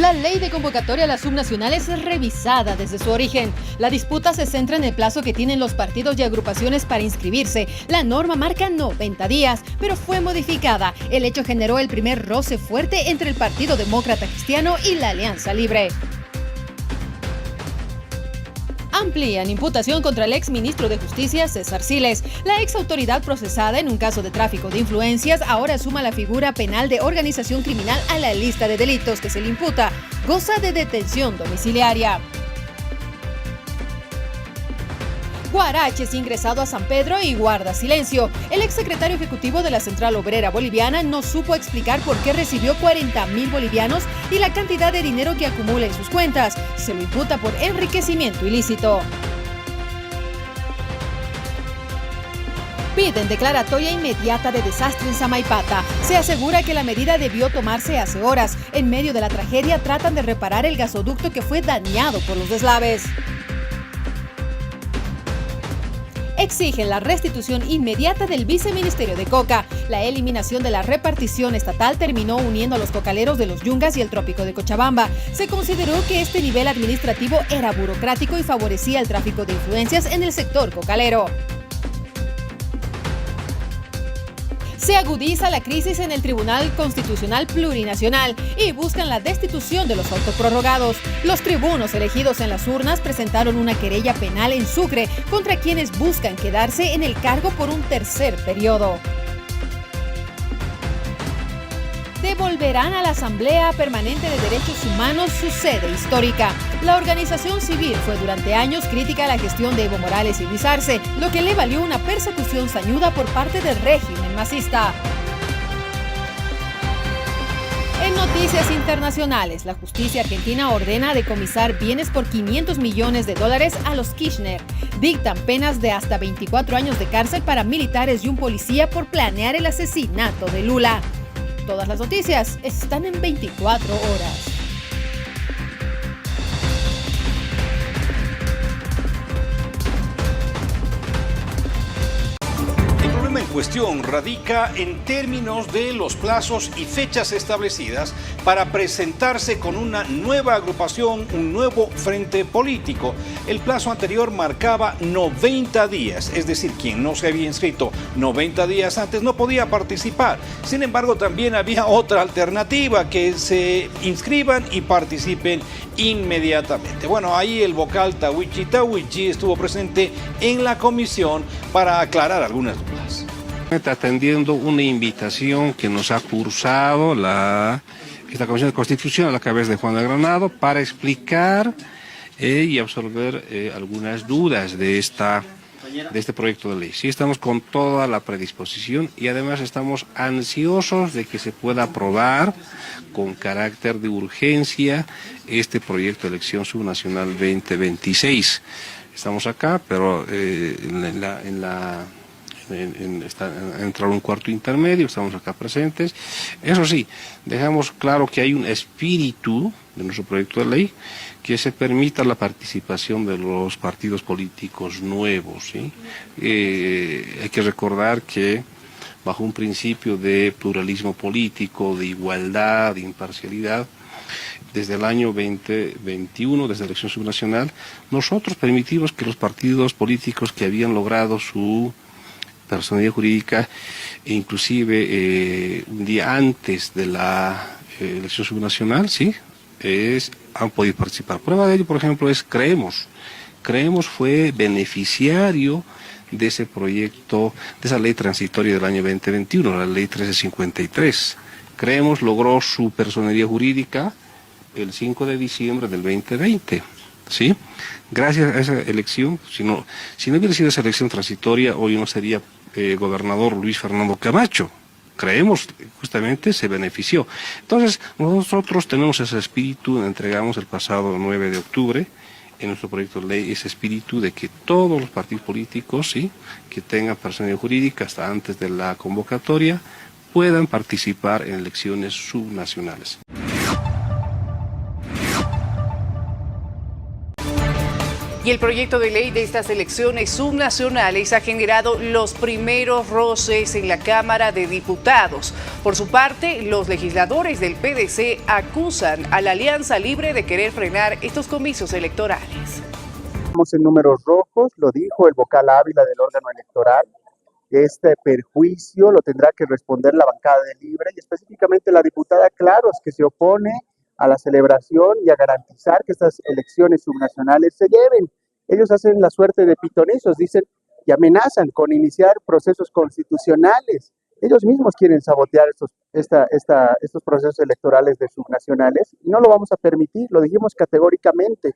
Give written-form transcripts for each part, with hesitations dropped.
La ley de convocatoria a las subnacionales es revisada desde su origen. La disputa se centra en el plazo que tienen los partidos y agrupaciones para inscribirse. La norma marca 90 días, pero fue modificada. El hecho generó el primer roce fuerte entre el Partido Demócrata Cristiano y la Alianza Libre. Amplían imputación contra el exministro de Justicia, César Siles. La exautoridad procesada en un caso de tráfico de influencias ahora suma la figura penal de organización criminal a la lista de delitos que se le imputa. Goza de detención domiciliaria. Guaraches ingresado a San Pedro y guarda silencio. El exsecretario ejecutivo de la Central Obrera Boliviana no supo explicar por qué recibió 40.000 bolivianos y la cantidad de dinero que acumula en sus cuentas. Se lo imputa por enriquecimiento ilícito. Piden declaratoria inmediata de desastre en Samaipata. Se asegura que la medida debió tomarse hace horas. En medio de la tragedia tratan de reparar el gasoducto que fue dañado por los deslaves. Exigen la restitución inmediata del viceministerio de Coca. La eliminación de la repartición estatal terminó uniendo a los cocaleros de los Yungas y el Trópico de Cochabamba. Se consideró que este nivel administrativo era burocrático y favorecía el tráfico de influencias en el sector cocalero. Se agudiza la crisis en el Tribunal Constitucional Plurinacional y buscan la destitución de los autoprorrogados. Los tribunos elegidos en las urnas presentaron una querella penal en Sucre contra quienes buscan quedarse en el cargo por un tercer periodo. Devolverán a la Asamblea Permanente de Derechos Humanos su sede histórica. La organización civil fue durante años crítica a la gestión de Evo Morales y Luis Arce, lo que le valió una persecución sañuda por parte del régimen masista. En noticias internacionales, la justicia argentina ordena decomisar bienes por $500 millones a los Kirchner. Dictan penas de hasta 24 años de cárcel para militares y un policía por planear el asesinato de Lula. Todas las noticias están en 24 horas. El problema en cuestión radica en términos de los plazos y fechas establecidas para presentarse con una nueva agrupación, un nuevo frente político. El plazo anterior marcaba 90 días, es decir, quien no se había inscrito 90 días antes no podía participar. Sin embargo, también había otra alternativa, que se inscriban y participen inmediatamente. Bueno, ahí el vocal Tawichi estuvo presente en la comisión para aclarar algunas dudas. Atendiendo una invitación que nos ha cursado esta Comisión de Constitución a la cabeza de Juan de Granado para explicar y absolver algunas dudas de este proyecto de ley. Sí, estamos con toda la predisposición y además estamos ansiosos de que se pueda aprobar con carácter de urgencia este proyecto de elección subnacional 2026. Estamos acá, pero entrar un cuarto intermedio, estamos acá presentes. Eso sí, dejamos claro que hay un espíritu de nuestro proyecto de ley que se permita la participación de los partidos políticos nuevos, ¿sí? Hay que recordar que bajo un principio de pluralismo político, de igualdad, de imparcialidad, desde el año 2021, desde la elección subnacional, nosotros permitimos que los partidos políticos que habían logrado su personalidad jurídica, inclusive un día antes de la elección subnacional, ¿sí?, han podido participar. Prueba de ello, por ejemplo, es Creemos. Creemos fue beneficiario de ese proyecto, de esa ley transitoria del año 2021, la ley 1353. Creemos logró su personalidad jurídica el 5 de diciembre del 2020, ¿sí? Gracias a esa elección, si no hubiera sido esa elección transitoria, hoy no sería gobernador Luis Fernando Camacho. Creemos, justamente, se benefició. Entonces, nosotros tenemos ese espíritu, entregamos el pasado 9 de octubre, en nuestro proyecto de ley, ese espíritu de que todos los partidos políticos, ¿sí?, que tengan personalidad jurídica hasta antes de la convocatoria, puedan participar en elecciones subnacionales. Y el proyecto de ley de estas elecciones subnacionales ha generado los primeros roces en la Cámara de Diputados. Por su parte, los legisladores del PDC acusan a la Alianza Libre de querer frenar estos comicios electorales. Estamos en números rojos, lo dijo el vocal Ávila del órgano electoral. Este perjuicio lo tendrá que responder la bancada de Libre y específicamente la diputada Claros, que se opone a la celebración y a garantizar que estas elecciones subnacionales se lleven. Ellos hacen la suerte de pitonizos, dicen y amenazan con iniciar procesos constitucionales. Ellos mismos quieren sabotear estos procesos electorales de subnacionales y no lo vamos a permitir, lo dijimos categóricamente.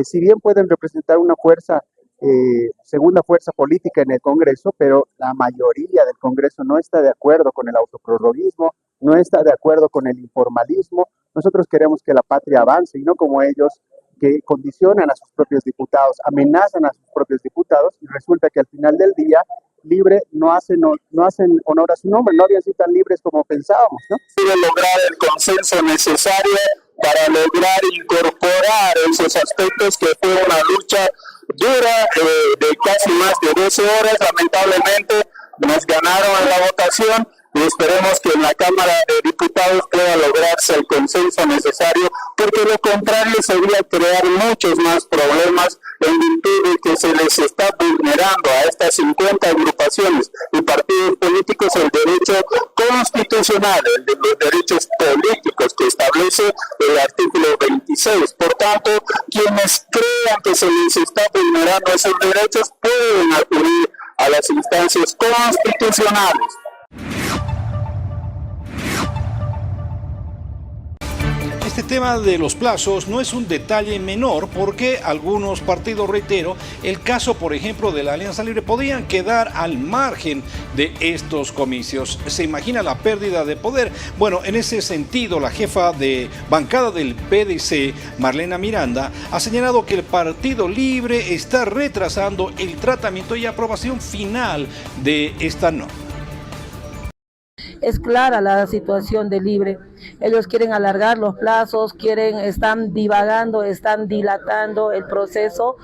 Si bien pueden representar una fuerza, segunda fuerza política en el Congreso, pero la mayoría del Congreso no está de acuerdo con el autoprorroguismo, no está de acuerdo con el informalismo. Nosotros queremos que la patria avance y no como ellos, que condicionan a sus propios diputados, amenazan a sus propios diputados y resulta que al final del día Libre no hacen honor a su nombre, no habían sido tan libres como pensábamos, ¿no? Lograr el consenso necesario para lograr incorporar esos aspectos que fue una lucha dura de casi más de 12 horas. Lamentablemente nos ganaron en la votación y esperemos que en la Cámara de Diputados pueda lograrse el consenso necesario, porque lo contrario sería crear muchos más problemas en virtud de que se les está vulnerando a estas 50 agrupaciones y partidos políticos el derecho constitucional, el de los derechos políticos que establece el artículo 26. Por tanto, quienes crean que se les está vulnerando esos derechos pueden acudir a las instancias constitucionales. Este tema de los plazos no es un detalle menor porque algunos partidos, reitero, el caso por ejemplo de la Alianza Libre, podrían quedar al margen de estos comicios. ¿Se imagina la pérdida de poder? Bueno, en ese sentido, la jefa de bancada del PDC, Marlena Miranda, ha señalado que el Partido Libre está retrasando el tratamiento y aprobación final de esta norma. Es clara la situación de Libre. Ellos quieren alargar los plazos, están divagando, están dilatando el proceso.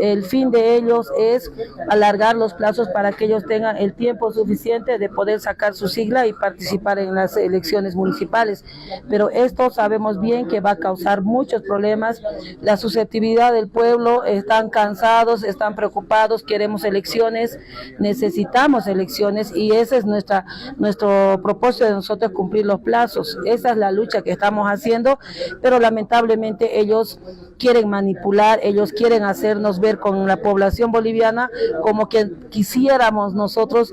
El fin de ellos es alargar los plazos para que ellos tengan el tiempo suficiente de poder sacar su sigla y participar en las elecciones municipales. Pero esto sabemos bien que va a causar muchos problemas. La susceptibilidad del pueblo, están cansados, están preocupados, queremos elecciones, necesitamos elecciones y ese es nuestro propósito de nosotros, cumplir los plazos. Esa es la lucha que estamos haciendo, pero lamentablemente ellos quieren manipular, ellos quieren hacernos ver con la población boliviana como que quisiéramos nosotros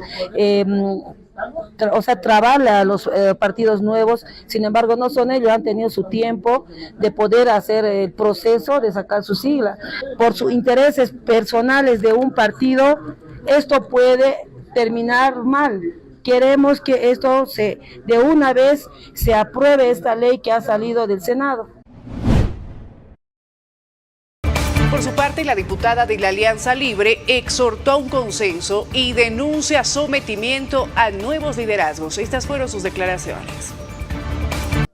trabarle a los partidos nuevos. Sin embargo, no son ellos, han tenido su tiempo de poder hacer el proceso de sacar su sigla. Por sus intereses personales de un partido, esto puede terminar mal. Queremos que esto de una vez se apruebe esta ley que ha salido del Senado. Por su parte, la diputada de la Alianza Libre exhortó a un consenso y denuncia sometimiento a nuevos liderazgos. Estas fueron sus declaraciones.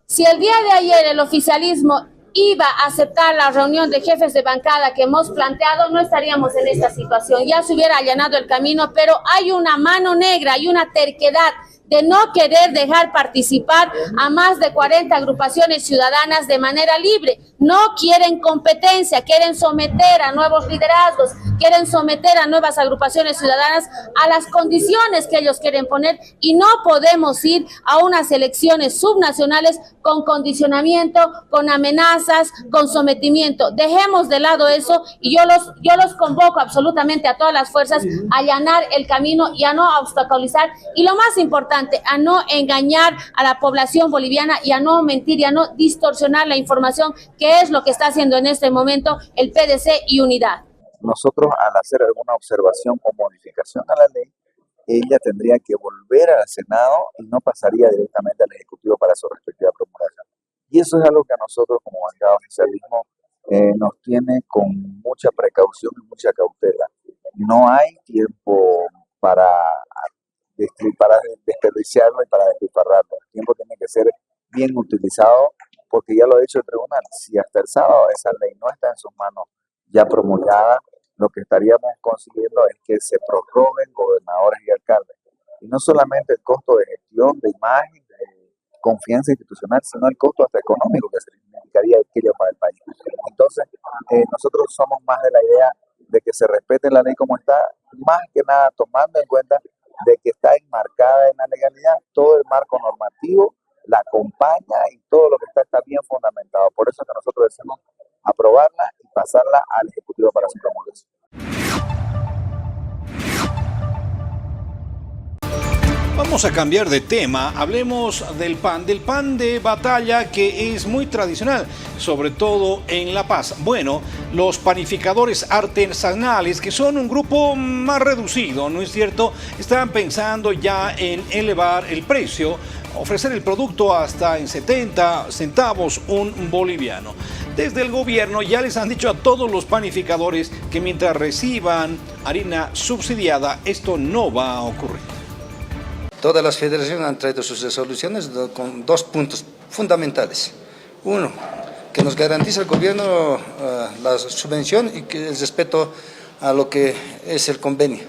Si el día de ayer el oficialismo iba a aceptar la reunión de jefes de bancada que hemos planteado, no estaríamos en esta situación. Ya se hubiera allanado el camino, pero hay una mano negra y una terquedad de no querer dejar participar a más de 40 agrupaciones ciudadanas de manera libre. No quieren competencia, quieren someter a nuevos liderazgos, quieren someter a nuevas agrupaciones ciudadanas a las condiciones que ellos quieren poner, y no podemos ir a unas elecciones subnacionales con condicionamiento, con amenazas, con sometimiento. Dejemos de lado eso y yo los convoco absolutamente a todas las fuerzas a allanar el camino y a no obstaculizar, y lo más importante, a no engañar a la población boliviana y a no mentir y a no distorsionar la información, que es lo que está haciendo en este momento el PDC y Unidad. Nosotros, al hacer alguna observación o modificación a la ley, ella tendría que volver al Senado y no pasaría directamente al Ejecutivo para su respectiva promulgación. Y eso es algo que a nosotros como bancada oficialismo nos tiene con mucha precaución y mucha cautela. No hay tiempo para desperdiciarlo y para despilfarrarlo. El tiempo tiene que ser bien utilizado, porque ya lo ha dicho el tribunal. Si hasta el sábado esa ley no está en sus manos ya promulgada, lo que estaríamos consiguiendo es que se prorroguen gobernadores y alcaldes. Y no solamente el costo de gestión, de imagen, de confianza institucional, sino el costo hasta económico que significaría aquello para el país. Entonces, nosotros somos más de la idea de que se respete la ley como está, más que nada tomando en cuenta de que está enmarcada en la legalidad, todo el marco normativo la acompaña y todo lo que está bien fundamentado. Por eso es que nosotros decimos aprobarla y pasarla al Ejecutivo para su promulgación. Vamos a cambiar de tema, hablemos del pan de batalla que es muy tradicional, sobre todo en La Paz. Bueno, los panificadores artesanales, que son un grupo más reducido, ¿no es cierto?, están pensando ya en elevar el precio, ofrecer el producto hasta en 70 centavos un boliviano. Desde el gobierno ya les han dicho a todos los panificadores que mientras reciban harina subsidiada, esto no va a ocurrir. Todas las federaciones han traído sus resoluciones con 2 puntos fundamentales. Uno, que nos garantice el gobierno la subvención y que el respeto a lo que es el convenio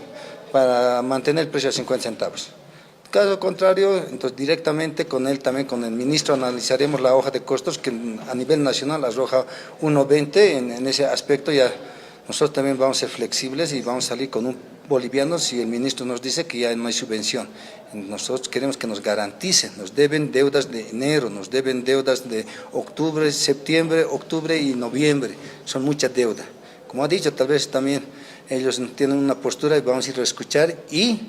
para mantener el precio a 50 centavos. Caso contrario, entonces directamente con él, también con el ministro, analizaremos la hoja de costos que a nivel nacional arroja 1.20. En ese aspecto ya nosotros también vamos a ser flexibles y vamos a salir con un boliviano si el ministro nos dice que ya no hay subvención. Nosotros queremos que nos garanticen, nos deben deudas de enero, nos deben deudas de octubre, septiembre, octubre y noviembre, son mucha deuda. Como ha dicho, tal vez también ellos tienen una postura y vamos a ir a escuchar y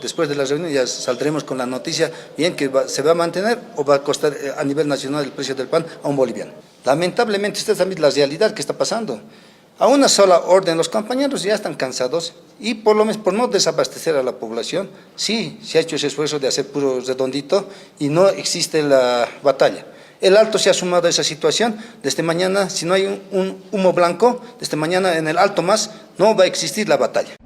después de la reunión ya saldremos con la noticia bien que se va a mantener o va a costar a nivel nacional el precio del pan a un boliviano. Lamentablemente esta es también la realidad que está pasando. A una sola orden, los compañeros ya están cansados y por lo menos por no desabastecer a la población, sí se ha hecho ese esfuerzo de hacer puro redondito y no existe la batalla. El Alto se ha sumado a esa situación. Desde mañana, si no hay un humo blanco, desde mañana en el Alto más no va a existir la batalla.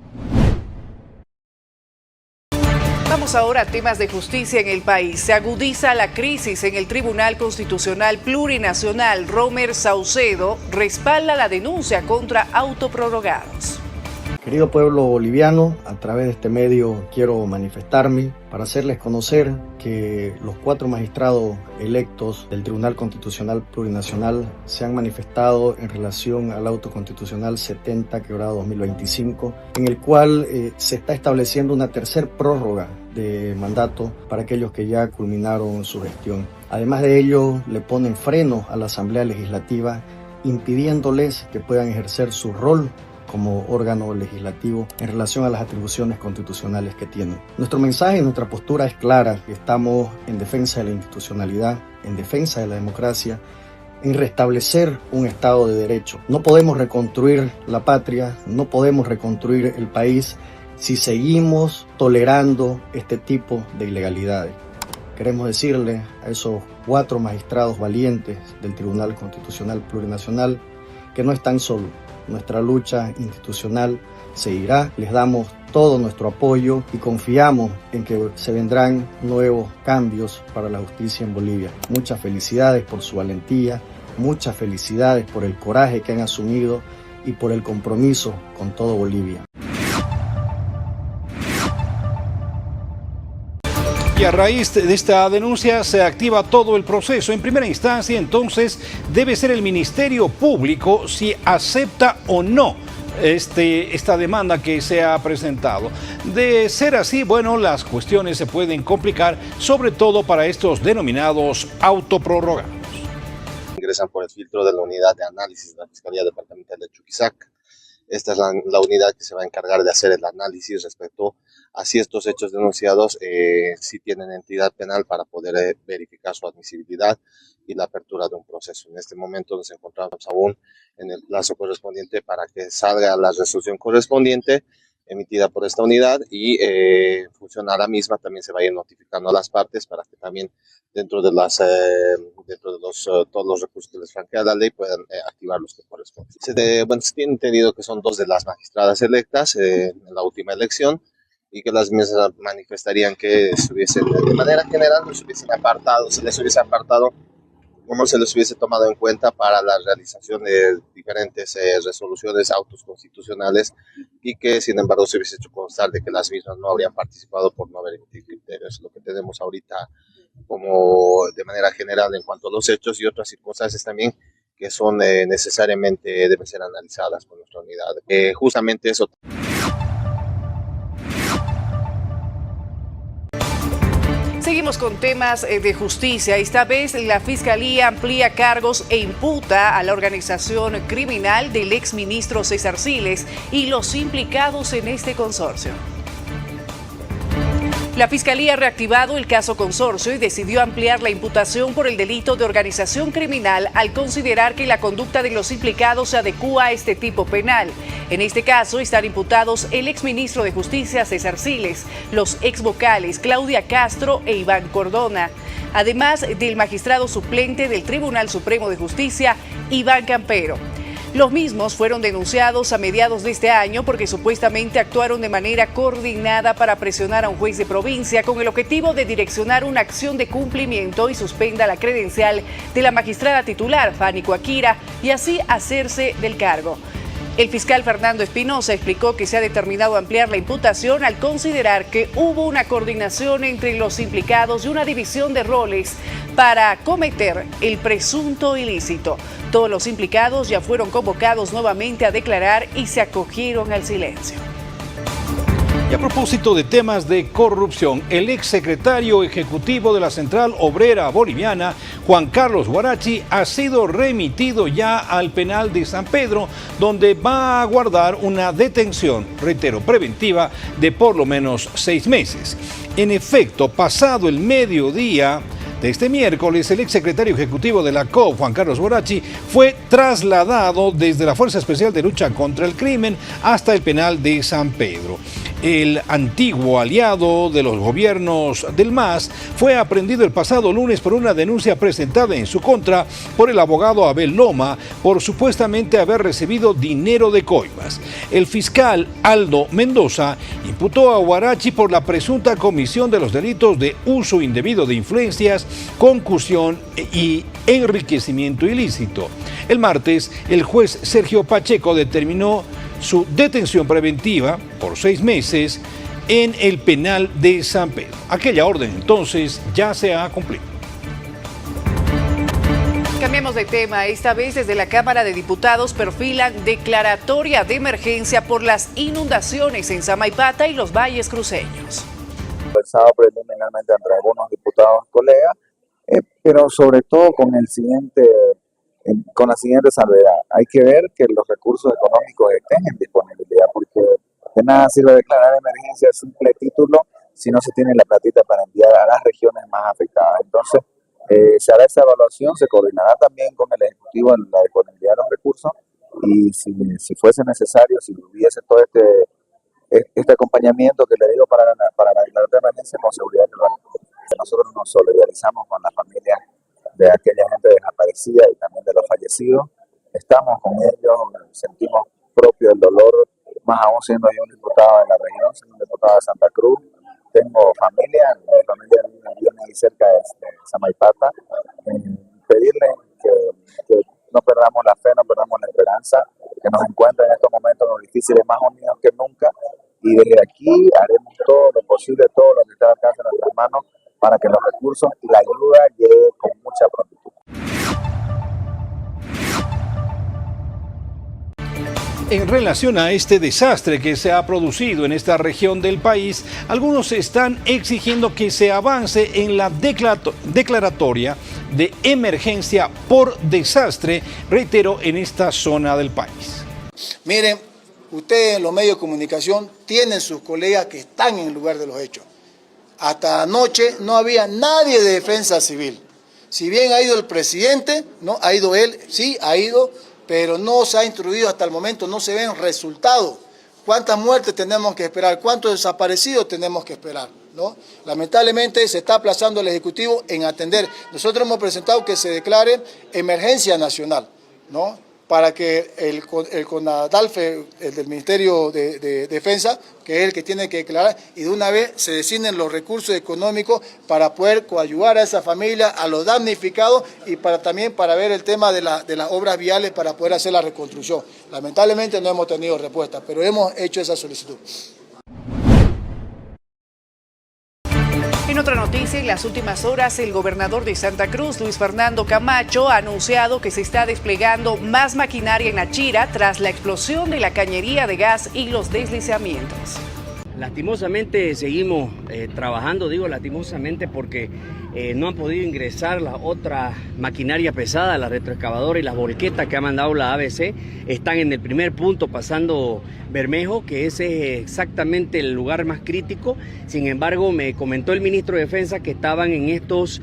Vamos ahora a temas de justicia en el país. Se agudiza la crisis en el Tribunal Constitucional Plurinacional. Romer Saucedo respalda la denuncia contra autoprorrogados. Querido pueblo boliviano, a través de este medio quiero manifestarme para hacerles conocer que los 4 magistrados electos del Tribunal Constitucional Plurinacional se han manifestado en relación al auto constitucional 70/2025, en el cual se está estableciendo una tercera prórroga de mandato para aquellos que ya culminaron su gestión. Además de ello, le ponen freno a la Asamblea Legislativa, impidiéndoles que puedan ejercer su rol como órgano legislativo en relación a las atribuciones constitucionales que tienen. Nuestro mensaje, nuestra postura es clara. Estamos en defensa de la institucionalidad, en defensa de la democracia, en restablecer un Estado de Derecho. No podemos reconstruir la patria, no podemos reconstruir el país si seguimos tolerando este tipo de ilegalidades. Queremos decirle a esos 4 magistrados valientes del Tribunal Constitucional Plurinacional que no están solos. Nuestra lucha institucional seguirá, les damos todo nuestro apoyo y confiamos en que se vendrán nuevos cambios para la justicia en Bolivia. Muchas felicidades por su valentía, muchas felicidades por el coraje que han asumido y por el compromiso con todo Bolivia. Y a raíz de esta denuncia se activa todo el proceso. En primera instancia, entonces, debe ser el Ministerio Público si acepta o no esta demanda que se ha presentado. De ser así, bueno, las cuestiones se pueden complicar, sobre todo para estos denominados autoprorrogados. Ingresan por el filtro de la unidad de análisis de la Fiscalía Departamental de Chuquisaca. Esta es la unidad que se va a encargar de hacer el análisis respecto a si estos hechos denunciados si tienen entidad penal para poder verificar su admisibilidad y la apertura de un proceso. En este momento nos encontramos aún en el plazo correspondiente para que salga la resolución correspondiente emitida por esta unidad y en función a la misma también se vayan notificando a las partes para que también dentro de todos los recursos que les franquea la ley puedan activar los que corresponden. Se tiene entendido que son 2 de las magistradas electas en la última elección y que las mismas manifestarían que se hubiesen, de manera general, se les hubiese apartado como se les hubiese tomado en cuenta para la realización de diferentes resoluciones autos constitucionales y que sin embargo se hubiese hecho constar de que las mismas no habrían participado por no haber emitido criterios. Lo que tenemos ahorita como de manera general en cuanto a los hechos y otras circunstancias también que son necesariamente deben ser analizadas por nuestra unidad. Justamente eso. Seguimos con temas de justicia. Esta vez la Fiscalía amplía cargos e imputa a la organización criminal del exministro César Siles y los implicados en este consorcio. La Fiscalía ha reactivado el caso Consorcio y decidió ampliar la imputación por el delito de organización criminal al considerar que la conducta de los implicados se adecúa a este tipo penal. En este caso están imputados el exministro de Justicia César Siles, los exvocales Claudia Castro e Iván Cordona, además del magistrado suplente del Tribunal Supremo de Justicia, Iván Campero. Los mismos fueron denunciados a mediados de este año porque supuestamente actuaron de manera coordinada para presionar a un juez de provincia con el objetivo de direccionar una acción de cumplimiento y suspenda la credencial de la magistrada titular, Fanny Coaquira, y así hacerse del cargo. El fiscal Fernando Espinosa explicó que se ha determinado ampliar la imputación al considerar que hubo una coordinación entre los implicados y una división de roles para cometer el presunto ilícito. Todos los implicados ya fueron convocados nuevamente a declarar y se acogieron al silencio. Y a propósito de temas de corrupción, el exsecretario ejecutivo de la Central Obrera Boliviana, Juan Carlos Huarachi, ha sido remitido ya al penal de San Pedro, donde va a guardar una detención, reitero, preventiva de por lo menos 6 meses. En efecto, pasado el mediodía de este miércoles, el exsecretario ejecutivo de la COP, Juan Carlos Huarachi, fue trasladado desde la Fuerza Especial de Lucha contra el Crimen hasta el penal de San Pedro. El antiguo aliado de los gobiernos del MAS fue aprehendido el pasado lunes por una denuncia presentada en su contra por el abogado Abel Loma por supuestamente haber recibido dinero de coimas. El fiscal Aldo Mendoza imputó a Huarachi por la presunta comisión de los delitos de uso indebido de influencias, concusión y enriquecimiento ilícito. El martes, el juez Sergio Pacheco determinó su detención preventiva por 6 meses en el penal de San Pedro. Aquella orden entonces ya se ha cumplido. Cambiamos de tema. Esta vez desde la Cámara de Diputados perfilan declaratoria de emergencia por las inundaciones en Samaipata y los valles cruceños. Conversado preliminarmente entre algunos diputados colegas, pero sobre todo con la siguiente salvedad. Hay que ver que los recursos económicos estén en disponibilidad, porque de nada sirve declarar emergencia a simple título si no se tiene la platita para enviar a las regiones más afectadas. Entonces, se hará esa evaluación, se coordinará también con el Ejecutivo en la disponibilidad de los recursos y si fuese necesario, si hubiese todo este acompañamiento que le digo para la declaración de emergencia, con seguridad que lo hará. Nosotros nos solidarizamos con las familias de aquella gente desaparecida y también de los fallecidos. Estamos con ellos, sentimos propio el dolor, más aún siendo yo un diputado de la región, siendo un diputado de Santa Cruz. Tengo familia, mi familia vive ahí cerca de Samaipata. Pedirle que no perdamos la fe, no perdamos la esperanza, que nos encuentren en estos momentos difíciles más unidos que nunca. Y desde aquí haremos todo lo posible, todo lo que está al alcance de nuestras manos, para que los recursos y la ayuda lleguen con mucha prontitud. En relación a este desastre que se ha producido en esta región del país, algunos están exigiendo que se avance en la declaratoria de emergencia por desastre, reitero, en esta zona del país. Miren, ustedes en los medios de comunicación tienen sus colegas que están en el lugar de los hechos. Hasta anoche no había nadie de defensa civil. Si bien ha ido el presidente, ¿no? Ha ido él, sí, ha ido, pero no se ha instruido hasta el momento, no se ven resultados. ¿Cuántas muertes tenemos que esperar? ¿Cuántos desaparecidos tenemos que esperar? ¿No? Lamentablemente se está aplazando el Ejecutivo en atender. Nosotros hemos presentado que se declare emergencia nacional, ¿no? para que el CONADALFE, el del Ministerio de Defensa, que es el que tiene que declarar, y de una vez se designen los recursos económicos para poder coadyuvar a esa familia, a los damnificados y también para ver el tema de las obras viales para poder hacer la reconstrucción. Lamentablemente no hemos tenido respuesta, pero hemos hecho esa solicitud. En otra noticia, en las últimas horas, el gobernador de Santa Cruz, Luis Fernando Camacho, ha anunciado que se está desplegando más maquinaria en Achira tras la explosión de la cañería de gas y los deslizamientos. Lastimosamente seguimos trabajando, digo lastimosamente porque no han podido ingresar la otra maquinaria pesada, la retroexcavadora y las volquetas que ha mandado la ABC. Están en el primer punto pasando Bermejo, que ese es exactamente el lugar más crítico. Sin embargo, me comentó el ministro de Defensa que estaban en estos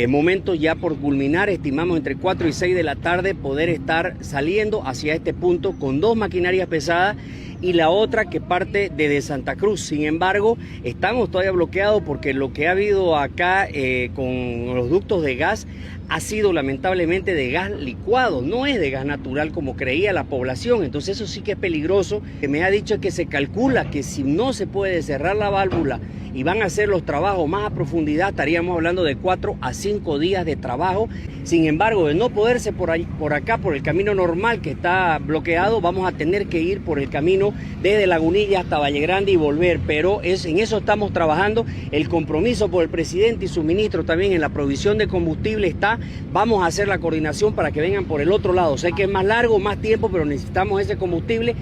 momentos ya por culminar. Estimamos entre 4 y 6 de la tarde poder estar saliendo hacia este punto con 2 maquinarias pesadas y la otra que parte desde Santa Cruz. Sin embargo, estamos todavía bloqueados porque lo que ha habido acá con los ductos de gas ha sido lamentablemente de gas licuado, no es de gas natural como creía la población. Entonces eso sí que es peligroso. Que me ha dicho que se calcula que si no se puede cerrar la válvula y van a hacer los trabajos más a profundidad, estaríamos hablando de 4 a 5 días de trabajo. Sin embargo, de no poderse por acá, por el camino normal que está bloqueado, vamos a tener que ir por el camino desde Lagunilla hasta Valle Grande y volver. Pero en eso estamos trabajando. El compromiso por el presidente y su ministro también en la provisión de combustible está. Vamos a hacer la coordinación para que vengan por el otro lado. Sé que es más largo, más tiempo, pero necesitamos ese combustible.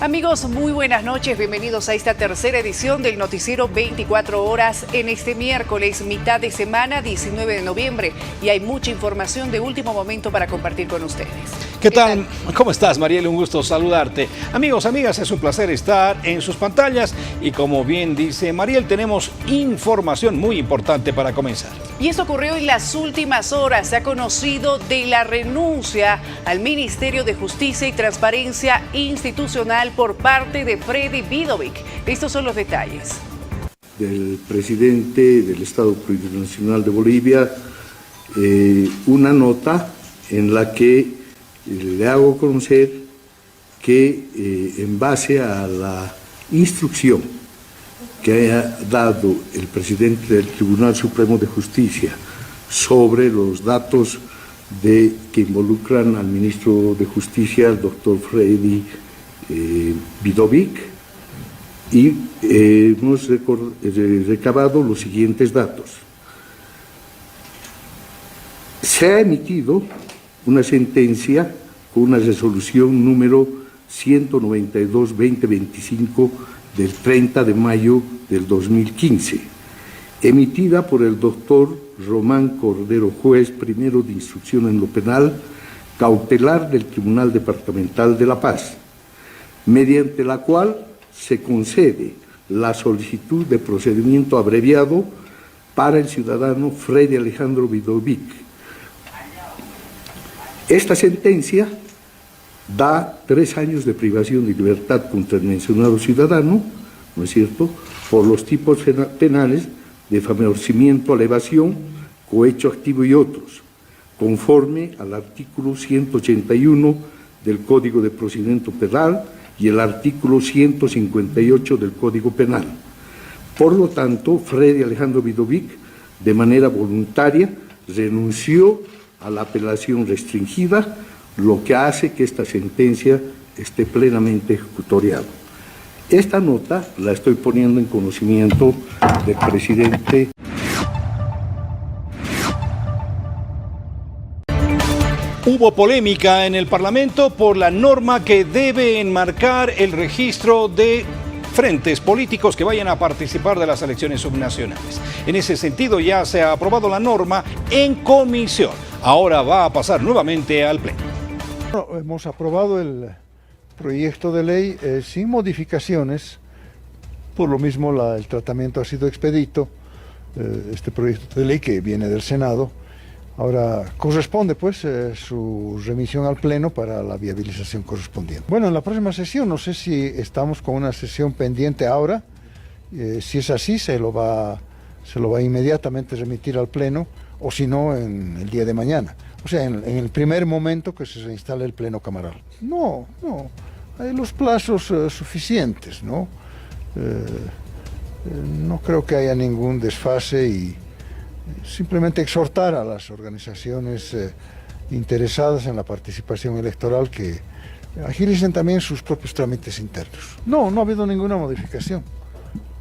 Amigos, muy buenas noches, bienvenidos a esta tercera edición del noticiero 24 horas en este miércoles, mitad de semana, 19 de noviembre, y hay mucha información de último momento para compartir con ustedes. ¿Qué tal? ¿Cómo estás, Mariel? Un gusto saludarte. Amigos, amigas, es un placer estar en sus pantallas y como bien dice Mariel, tenemos información muy importante para comenzar. Y esto ocurrió en las últimas horas. Se ha conocido de la renuncia al Ministerio de Justicia y Transparencia Institucional por parte de Freddy Vidovic. Estos son los detalles. Del presidente del Estado Plurinacional de Bolivia, una nota en la que le hago conocer que en base a la instrucción que haya dado el presidente del Tribunal Supremo de Justicia sobre los datos que involucran al ministro de Justicia, el doctor Freddy Vidovic, y hemos recabado los siguientes datos. Se ha emitido una sentencia con una resolución número 192-2025 del 30 de mayo del 2015, emitida por el doctor Román Cordero, juez primero de instrucción en lo penal, cautelar del Tribunal Departamental de La Paz, mediante la cual se concede la solicitud de procedimiento abreviado para el ciudadano Freddy Alejandro Vidovic. Esta sentencia da 3 años de privación de libertad contra el mencionado ciudadano, ¿no es cierto?, por los tipos penales de favorecimiento a la evasión, cohecho activo y otros, conforme al artículo 181 del Código de Procedimiento Penal y el artículo 158 del Código Penal. Por lo tanto, Freddy Alejandro Vidovic, de manera voluntaria, renunció a la apelación restringida, lo que hace que esta sentencia esté plenamente ejecutoriada. Esta nota la estoy poniendo en conocimiento del presidente. Hubo polémica en el Parlamento por la norma que debe enmarcar el registro de frentes políticos que vayan a participar de las elecciones subnacionales. En ese sentido ya se ha aprobado la norma en comisión. Ahora va a pasar nuevamente al Pleno. Hemos aprobado el proyecto de ley sin modificaciones, por lo mismo el tratamiento ha sido expedito, este proyecto de ley que viene del Senado. Ahora corresponde pues su remisión al Pleno para la viabilización correspondiente. Bueno, en la próxima sesión, no sé si estamos con una sesión pendiente ahora, si es así se lo va inmediatamente remitir al Pleno, o si no en el día de mañana. O sea, en el primer momento que se instale el pleno camaral. No, hay los plazos suficientes, ¿no? No creo que haya ningún desfase y simplemente exhortar a las organizaciones interesadas en la participación electoral que agilicen también sus propios trámites internos. No ha habido ninguna modificación.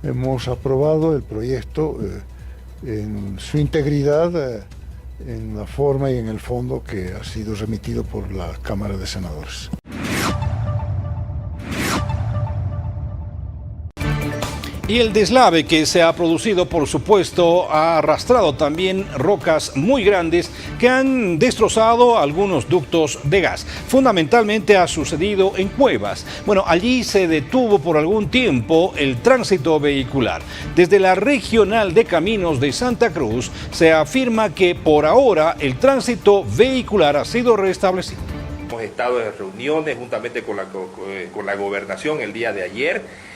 Hemos aprobado el proyecto en su integridad, en la forma y en el fondo que ha sido remitido por la Cámara de Senadores. Y el deslave que se ha producido, por supuesto, ha arrastrado también rocas muy grandes que han destrozado algunos ductos de gas. Fundamentalmente ha sucedido en cuevas. Bueno, allí se detuvo por algún tiempo el tránsito vehicular. Desde la Regional de Caminos de Santa Cruz se afirma que por ahora el tránsito vehicular ha sido restablecido. Hemos estado en reuniones juntamente con la gobernación el día de ayer,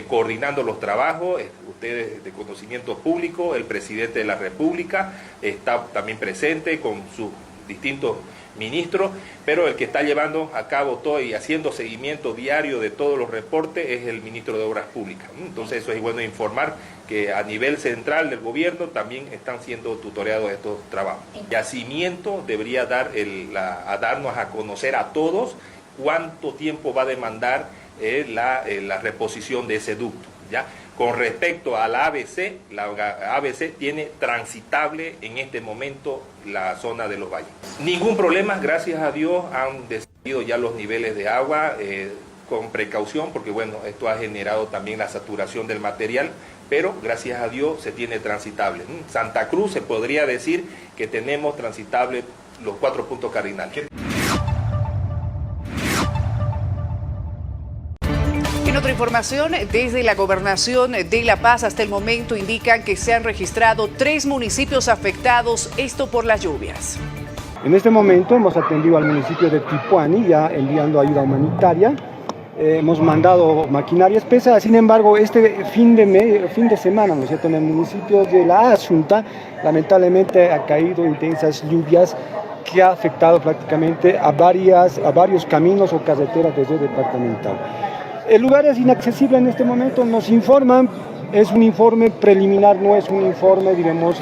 coordinando los trabajos. Ustedes de conocimiento público, el presidente de la República está también presente con sus distintos ministros, pero el que está llevando a cabo todo y haciendo seguimiento diario de todos los reportes es el ministro de Obras Públicas. Entonces eso es bueno informar que a nivel central del gobierno también están siendo tutoreados estos trabajos. El yacimiento debería darnos a conocer a todos cuánto tiempo va a demandar la reposición de ese ducto, ¿ya? Con respecto a la ABC tiene transitable en este momento la zona de los valles. Ningún problema, gracias a Dios han descendido ya los niveles de agua con precaución, porque bueno, esto ha generado también la saturación del material, pero gracias a Dios se tiene transitable. Santa Cruz se podría decir que tenemos transitable los 4 puntos cardinales. En otra información, desde la Gobernación de La Paz hasta el momento indican que se han registrado 3 municipios afectados, esto por las lluvias. En este momento hemos atendido al municipio de Tipuani, ya enviando ayuda humanitaria. Hemos mandado maquinarias pesadas, sin embargo, este fin de semana, ¿no es cierto?, en el municipio de La Asunta, lamentablemente ha caído intensas lluvias que ha afectado prácticamente a varios caminos o carreteras de red departamental. El lugar es inaccesible en este momento, nos informan, es un informe preliminar, no es un informe, diremos,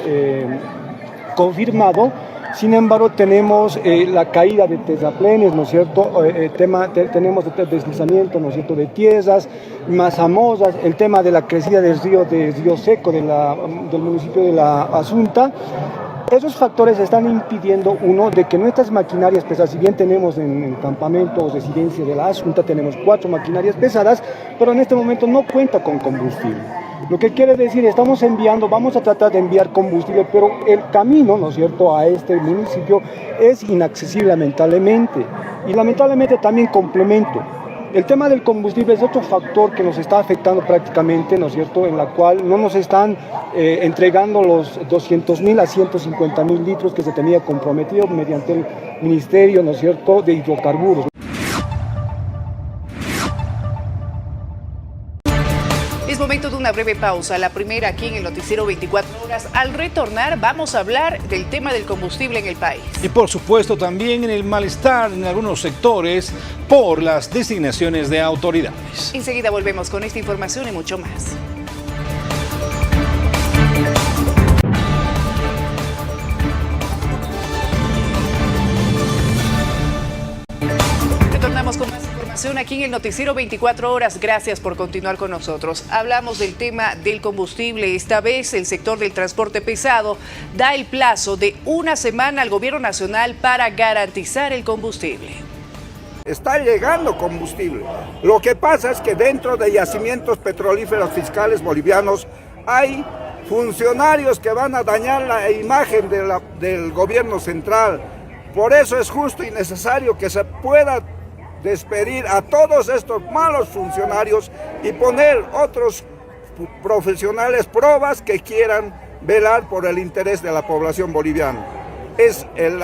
confirmado. Sin embargo, tenemos la caída de terraplenes, ¿no es cierto? Tenemos deslizamiento, ¿no es cierto?, de tierras, mazamorras, el tema de la crecida del río Seco del municipio de La Asunta. Esos factores están impidiendo, uno, de que nuestras maquinarias pesadas, si bien tenemos en el campamento o residencia de La Asunta, tenemos 4 maquinarias pesadas, pero en este momento no cuenta con combustible. Lo que quiere decir, vamos a tratar de enviar combustible, pero el camino, ¿no es cierto?, a este municipio es inaccesible lamentablemente. Y lamentablemente también complemento. El tema del combustible es otro factor que nos está afectando prácticamente, ¿no es cierto?, en la cual no nos están entregando los 200.000 a 150.000 litros que se tenía comprometido mediante el Ministerio, ¿no es cierto?, de Hidrocarburos. Es momento de una breve pausa, la primera aquí en el Noticiero 24 Horas. Al retornar vamos a hablar del tema del combustible en el país. Y por supuesto también en el malestar en algunos sectores por las designaciones de autoridades. Enseguida volvemos con esta información y mucho más. Retornamos con más información aquí en el Noticiero 24 Horas. Gracias por continuar con nosotros. Hablamos del tema del combustible. Esta vez el sector del transporte pesado da el plazo de 1 semana al Gobierno Nacional para garantizar el combustible. Está llegando combustible. Lo que pasa es que dentro de yacimientos petrolíferos fiscales bolivianos hay funcionarios que van a dañar la imagen del gobierno central. Por eso es justo y necesario que se pueda despedir a todos estos malos funcionarios y poner otros profesionales probas que quieran velar por el interés de la población boliviana. Es el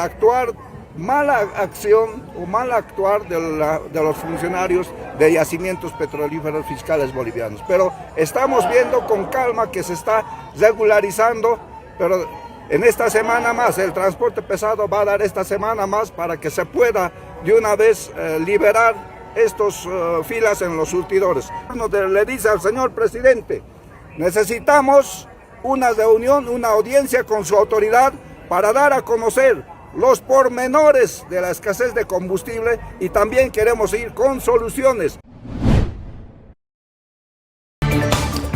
mala acción o mal actuar de los funcionarios de yacimientos petrolíferos fiscales bolivianos. Pero estamos viendo con calma que se está regularizando, pero En esta semana más, el transporte pesado va a dar esta semana más para que se pueda de una vez liberar estos filas en los surtidores. Le dice al señor presidente, necesitamos una reunión, una audiencia con su autoridad para dar a conocer los pormenores de la escasez de combustible y también queremos ir con soluciones.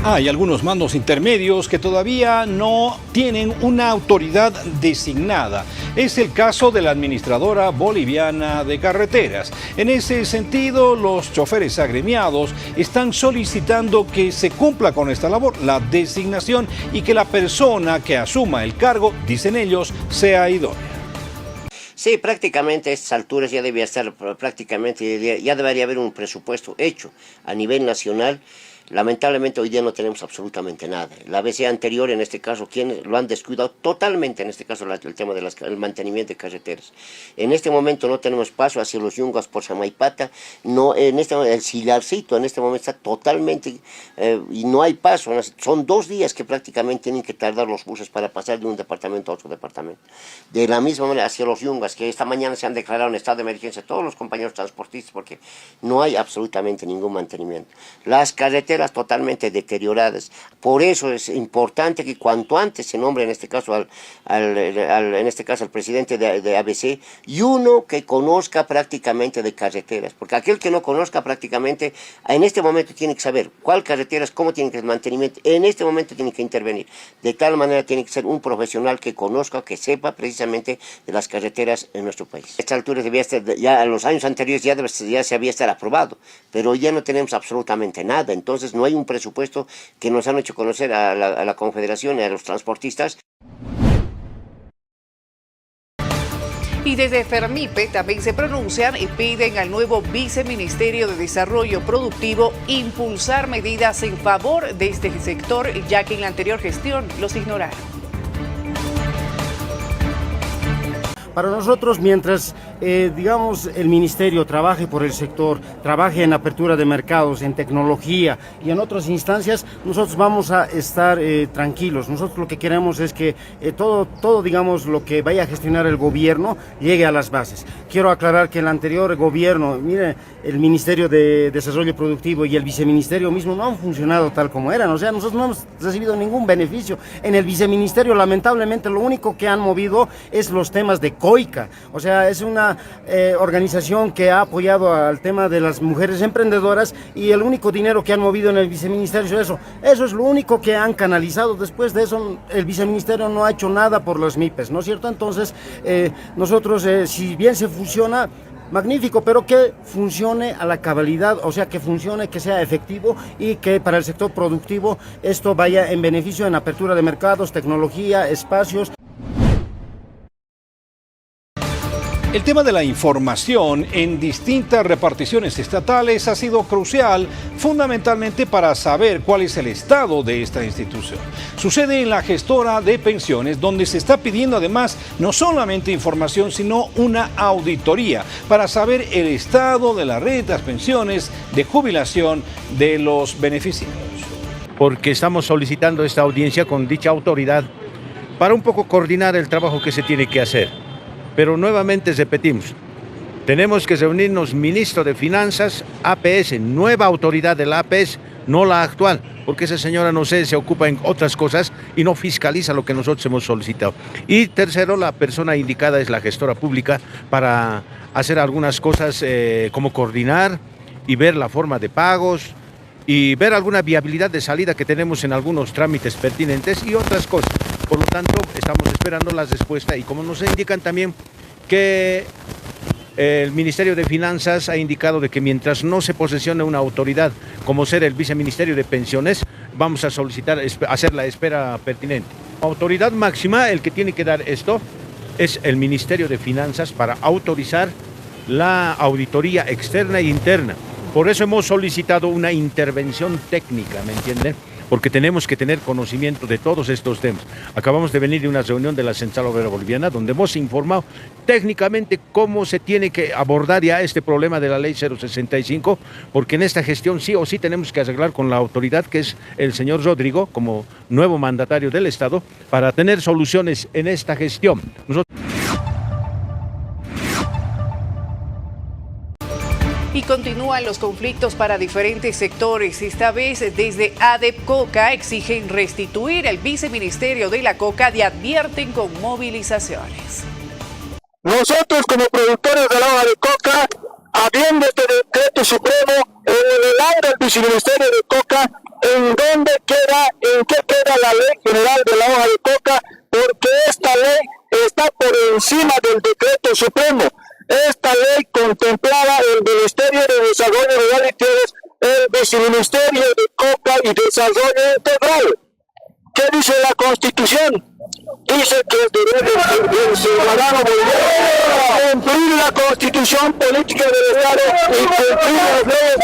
Hay algunos mandos intermedios que todavía no tienen una autoridad designada. Es el caso de la Administradora Boliviana de Carreteras. En ese sentido, los choferes agremiados están solicitando que se cumpla con esta labor, la designación, y que la persona que asuma el cargo, dicen ellos, sea idónea. Sí, prácticamente a estas alturas ya debía estar, ya debería haber un presupuesto hecho a nivel nacional. Lamentablemente hoy día no tenemos absolutamente nada. La ABC anterior, en este caso, quienes lo han descuidado totalmente, en este caso el tema del mantenimiento de carreteras. En este momento no tenemos paso hacia los Yungas por Samaipata, no, el Sillarcito en este momento está totalmente, y no hay paso. Son 2 días que prácticamente tienen que tardar los buses para pasar de un departamento a otro departamento. De la misma manera hacia los Yungas, que esta mañana se han declarado en estado de emergencia todos los compañeros transportistas porque no hay absolutamente ningún mantenimiento. Las carreteras totalmente deterioradas. Por eso es importante que cuanto antes se nombre en este caso al presidente de ABC y uno que conozca prácticamente de carreteras, porque aquel que no conozca prácticamente en este momento tiene que saber cuál carreteras, cómo tiene que ser el mantenimiento, en este momento tiene que intervenir. De tal manera tiene que ser un profesional que conozca, que sepa precisamente de las carreteras en nuestro país. A esta altura debía estar, ya en los años anteriores ya se había estar aprobado, pero ya no tenemos absolutamente nada. Entonces no hay un presupuesto que nos han hecho conocer a la Confederación y a los transportistas. Y desde Fermipe también se pronuncian y piden al nuevo Viceministerio de Desarrollo Productivo impulsar medidas en favor de este sector, ya que en la anterior gestión los ignoraron. Para nosotros, mientras digamos, el ministerio trabaje por el sector, trabaje en apertura de mercados, en tecnología y en otras instancias, nosotros vamos a estar tranquilos. Nosotros lo que queremos es que todo, digamos, lo que vaya a gestionar el gobierno llegue a las bases. Quiero aclarar que el anterior gobierno, mire, el Ministerio de Desarrollo Productivo y el viceministerio mismo no han funcionado tal como eran. O sea, nosotros no hemos recibido ningún beneficio. En el viceministerio, lamentablemente, lo único que han movido es los temas de COICA. O sea, es una organización que ha apoyado al tema de las mujeres emprendedoras y el único dinero que han movido en el viceministerio es eso es lo único que han canalizado. Después de eso, el viceministerio no ha hecho nada por las MIPES, ¿no es cierto? Entonces, nosotros, si bien se funciona, magnífico, pero que funcione a la cabalidad, o sea, que funcione, que sea efectivo y que para el sector productivo esto vaya en beneficio en apertura de mercados, tecnología, espacios. El tema de la información en distintas reparticiones estatales ha sido crucial, fundamentalmente para saber cuál es el estado de esta institución. Sucede en la gestora de pensiones, donde se está pidiendo además no solamente información, sino una auditoría para saber el estado de la red de las pensiones de jubilación de los beneficiarios. Porque estamos solicitando esta audiencia con dicha autoridad para un poco coordinar el trabajo que se tiene que hacer. Pero nuevamente repetimos, tenemos que reunirnos ministro de Finanzas, APS, nueva autoridad de la APS, no la actual, porque esa señora no sé, se ocupa en otras cosas y no fiscaliza lo que nosotros hemos solicitado. Y tercero, la persona indicada es la gestora pública para hacer algunas cosas como coordinar y ver la forma de pagos y ver alguna viabilidad de salida que tenemos en algunos trámites pertinentes y otras cosas. Por lo tanto, estamos esperando la respuesta y como nos indican también que el Ministerio de Finanzas ha indicado de que mientras no se posesione una autoridad como ser el Viceministerio de Pensiones, vamos a solicitar, hacer la espera pertinente. Autoridad máxima, el que tiene que dar esto, es el Ministerio de Finanzas para autorizar la auditoría externa e interna. Por eso hemos solicitado una intervención técnica, ¿me entienden? porque tenemos que tener conocimiento de todos estos temas. Acabamos de venir de una reunión de la Central Obrera Boliviana donde hemos informado técnicamente cómo se tiene que abordar ya este problema de la ley 065, porque en esta gestión sí o sí tenemos que arreglar con la autoridad que es el señor Rodrigo como nuevo mandatario del Estado para tener soluciones en esta gestión. Y continúan los conflictos para diferentes sectores. Esta vez desde ADEP Coca exigen restituir el viceministerio de la Coca y advierten con movilizaciones. Nosotros como productores de la hoja de coca, habiendo este decreto supremo, elevando el viceministerio de coca, ¿en qué queda la ley general de la hoja de coca? Porque esta ley está por encima del decreto supremo. Esta ley contemplaba el Ministerio de Desarrollo Rural y Tierras, el Viceministerio de Coca y Desarrollo Integral. ¿Qué dice la Constitución? Dice que es deber del ciudadano boliviano cumplir la Constitución política del Estado y cumplir las leyes.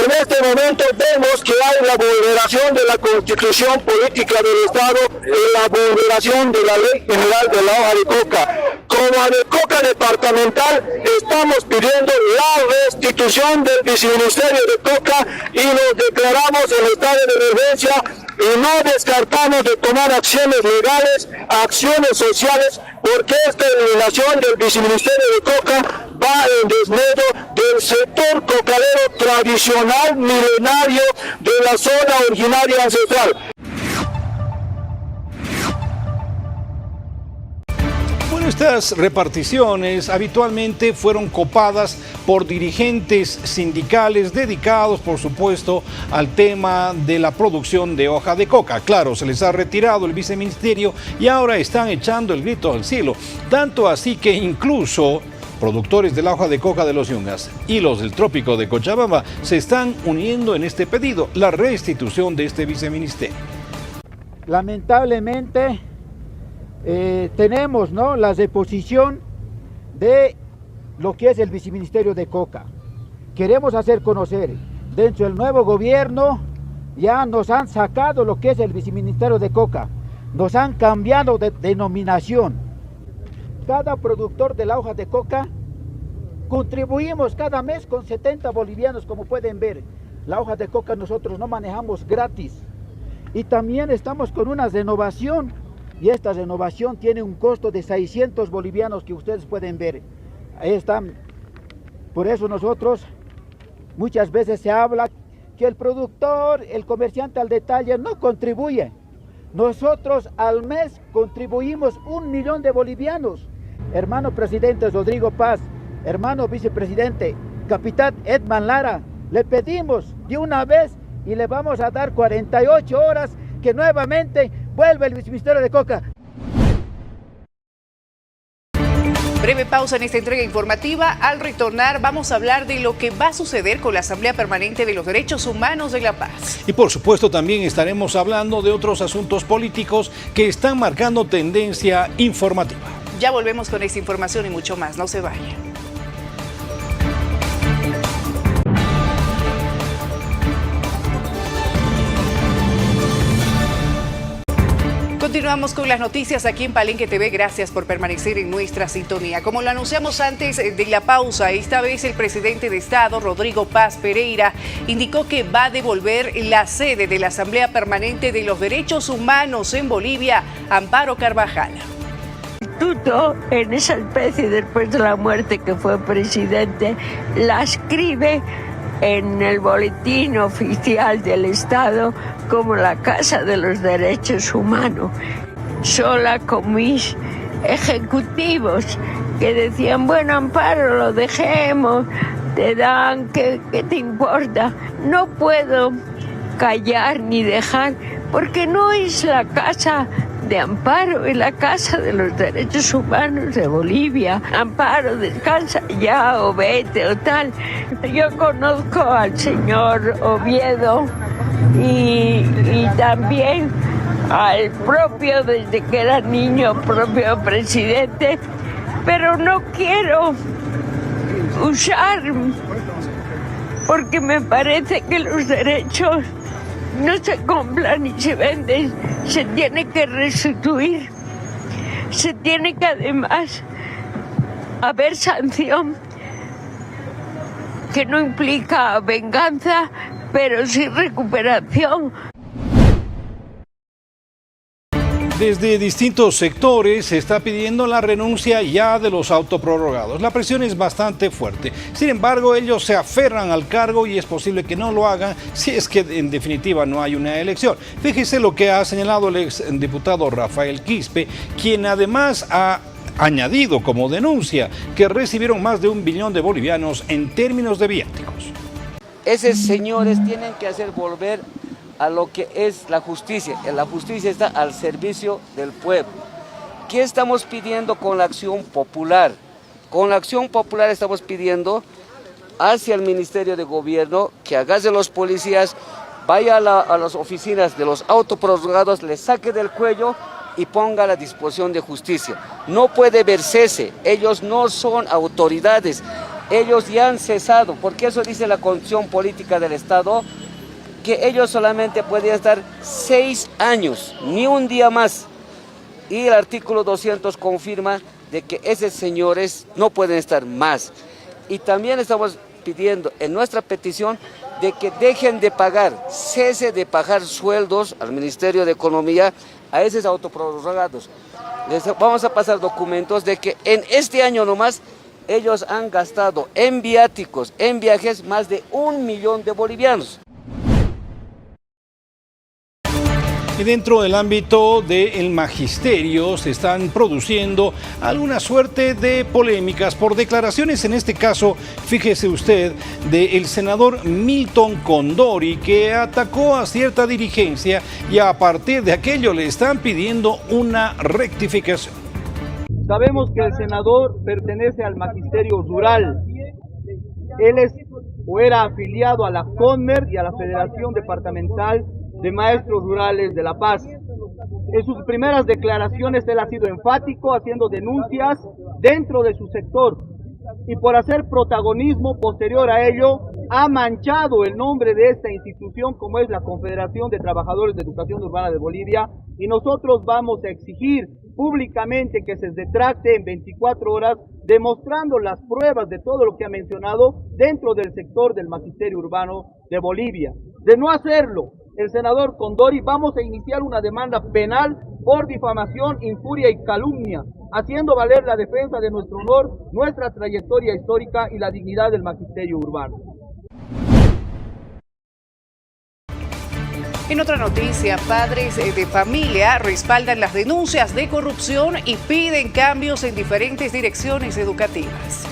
En este momento vemos que hay la vulneración de la Constitución política del Estado y la vulneración de la Ley General de la hoja de coca. Como ADECOCA departamental estamos pidiendo la restitución del viceministerio de coca y nos declaramos en estado de emergencia y no descartamos de tomar acciones legales, acciones sociales, porque esta eliminación del viceministerio de coca va en desmedro del sector cocalero tradicional milenario de la zona originaria ancestral. Estas reparticiones habitualmente fueron copadas por dirigentes sindicales dedicados, por supuesto, al tema de la producción de hoja de coca. Claro, se les ha retirado el viceministerio y ahora están echando el grito al cielo. Tanto así que incluso productores de la hoja de coca de los Yungas y los del trópico de Cochabamba se están uniendo en este pedido, la restitución de este viceministerio. Lamentablemente tenemos, ¿no?, la deposición de lo que es el viceministerio de coca. Queremos hacer conocer, dentro del nuevo gobierno ya nos han sacado lo que es el viceministerio de coca, nos han cambiado de denominación. Cada productor de la hoja de coca contribuimos cada mes con 70 bolivianos, como pueden ver. La hoja de coca nosotros no manejamos gratis y también estamos con una renovación. Y esta renovación tiene un costo de 600 bolivianos que ustedes pueden ver. Ahí están. Por eso nosotros muchas veces se habla que el productor, el comerciante al detalle no contribuye. Nosotros al mes contribuimos 1 millón de bolivianos. Hermano presidente Rodrigo Paz, hermano vicepresidente, capitán Edman Lara, le pedimos de una vez y le vamos a dar 48 horas que nuevamente vuelve el viceministerio de coca. Breve pausa en esta entrega informativa. Al retornar vamos a hablar de lo que va a suceder con la Asamblea Permanente de los Derechos Humanos de La Paz. Y por supuesto también estaremos hablando de otros asuntos políticos que están marcando tendencia informativa. Ya volvemos con esta información y mucho más. No se vayan. Continuamos con las noticias aquí en Palenque TV. Gracias por permanecer en nuestra sintonía. Como lo anunciamos antes de la pausa, esta vez el presidente de Estado, Rodrigo Paz Pereira, indicó que va a devolver la sede de la Asamblea Permanente de los Derechos Humanos en Bolivia, Amparo Carvajal. En esa especie, después de la muerte que fue presidente, la escribe en el boletín oficial del Estado como la Casa de los Derechos Humanos, sola con mis ejecutivos que decían, bueno, Amparo, lo dejemos, te dan, ¿qué te importa? No puedo callar ni dejar, porque no es la casa de Amparo, es la Casa de los Derechos Humanos de Bolivia. Amparo, descansa ya o vete o tal. Yo conozco al señor Oviedo y también al propio, desde que era niño, propio presidente, pero no quiero usar porque me parece que los derechos no se compran ni se venden, se tiene que restituir, se tiene que además haber sanción que no implica venganza, pero sí recuperación. Desde distintos sectores se está pidiendo la renuncia ya de los autoprorrogados. La presión es bastante fuerte. Sin embargo, ellos se aferran al cargo y es posible que no lo hagan si es que en definitiva no hay una elección. Fíjese lo que ha señalado el exdiputado Rafael Quispe, quien además ha añadido como denuncia que recibieron más de 1 billón de bolivianos en términos de viáticos. Esos señores tienen que hacer volver a lo que es la justicia. La justicia está al servicio del pueblo. ¿Qué estamos pidiendo con la acción popular? Con la acción popular estamos pidiendo hacia el Ministerio de Gobierno que agarre los policías, vaya a las oficinas de los autoprorrogados, les saque del cuello y ponga a la disposición de justicia. No puede ver cese, ellos no son autoridades, ellos ya han cesado, porque eso dice la Constitución Política del Estado, que ellos solamente podían estar 6 años, ni un día más. Y el artículo 200 confirma de que esos señores no pueden estar más. Y también estamos pidiendo en nuestra petición de que dejen de pagar, cese de pagar sueldos al Ministerio de Economía a esos autoprorrogados. Les vamos a pasar documentos de que en este año nomás ellos han gastado en viáticos, en viajes, más de 1 millón de bolivianos. Y dentro del ámbito del magisterio se están produciendo alguna suerte de polémicas por declaraciones, en este caso, fíjese usted, del senador Milton Condori, que atacó a cierta dirigencia y a partir de aquello le están pidiendo una rectificación. Sabemos que el senador pertenece al magisterio rural. Él es o era afiliado a la CONMER y a la Federación Departamental de Maestros Rurales de La Paz. En sus primeras declaraciones él ha sido enfático, haciendo denuncias dentro de su sector, y por hacer protagonismo posterior a ello, ha manchado el nombre de esta institución como es la Confederación de Trabajadores de Educación Urbana de Bolivia, y nosotros vamos a exigir públicamente que se retracte en 24 horas, demostrando las pruebas de todo lo que ha mencionado dentro del sector del magisterio urbano de Bolivia. De no hacerlo, el senador Condori, vamos a iniciar una demanda penal por difamación, injuria y calumnia, haciendo valer la defensa de nuestro honor, nuestra trayectoria histórica y la dignidad del magisterio urbano. En otra noticia, padres de familia respaldan las denuncias de corrupción y piden cambios en diferentes direcciones educativas.